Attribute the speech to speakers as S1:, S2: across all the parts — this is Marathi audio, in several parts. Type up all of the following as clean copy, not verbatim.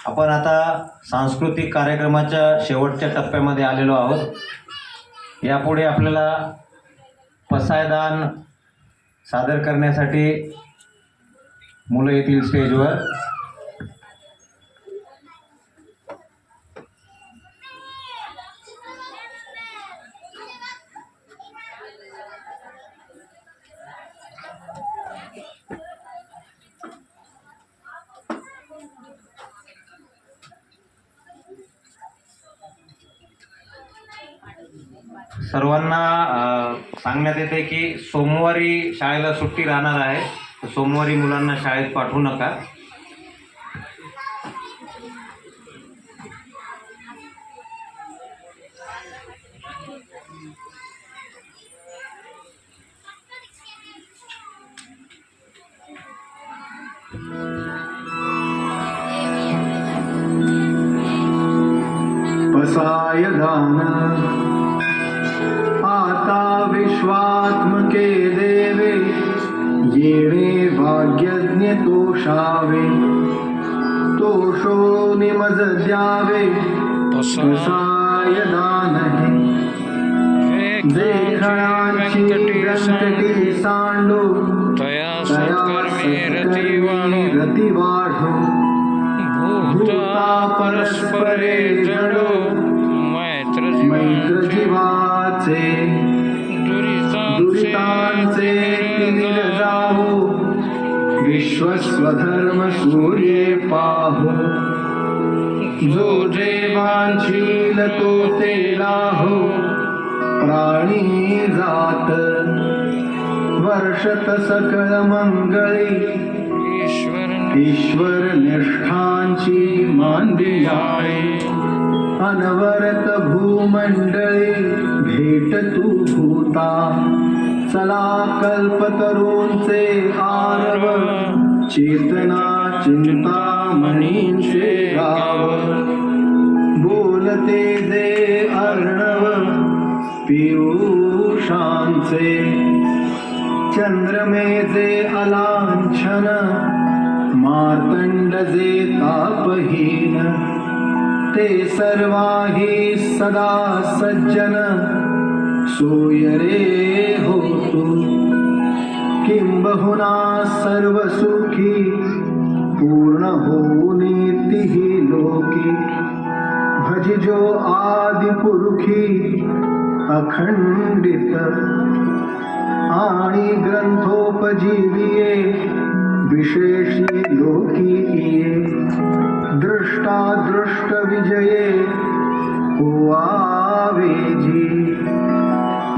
S1: आपण आता सांस्कृतिक कार्यक्रमाच्या शेवटच्या टप्प्यामध्ये आलेलो आहोत। यापुढे आपल्याला पसायदान सादर करण्यासाठी मुलं येतील स्टेजवर। सर्वांना सांगण्यात येते की सोमवारी शाळेला सुट्टी राहणार आहे, तर सोमवारी मुलांना शाळेत पाठवू नका।
S2: पसायदान आता विश्वात्मके देवे, येणे भाग्यज्ञ तोषावे, तोषो निमज द्यावे। पसायदान हे जे खळांची व्यंकटी सांडो, तया सत्कर्मी रती वाढो। भूता परस्परे जडो, मैत्र जीवाचे दुरितांचे तिमिर जावो। विश्वस्वधर्म सूर्ये पाहो, जो देवांशील तो ते लाहो। प्राणी जात वर्षत सकळ मंगळी, ईश्वर निष्ठांची मांदियाळे। अनवरत भूमंडळी भेट तू भूता, चला कल्पतरूंचे आरव। चेतना चिंता मनींचे गाव, बोलते जे अर्णव पियुषांचे। चंद्रमे जे अलांछन, मार्तंड जे तापहीन। ते सर्वाही सदा सज्जन, सोय रे होतु। किंबहुना सर्व सुखी, पूर्ण होनीतिहि लोकी। भजिजो आदि पुरुखी, अखंडित आणि ग्रंथोपजीविये। विशेषी लोकी दृष्टा दृष्ट विजये, होआवेजी।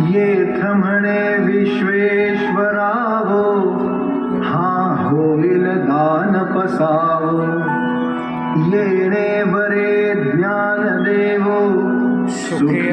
S2: येथ म्हणे विश्वेश्वरावो, हा होईल दान पसावो। येणे बरे ज्ञान देवो, सुखे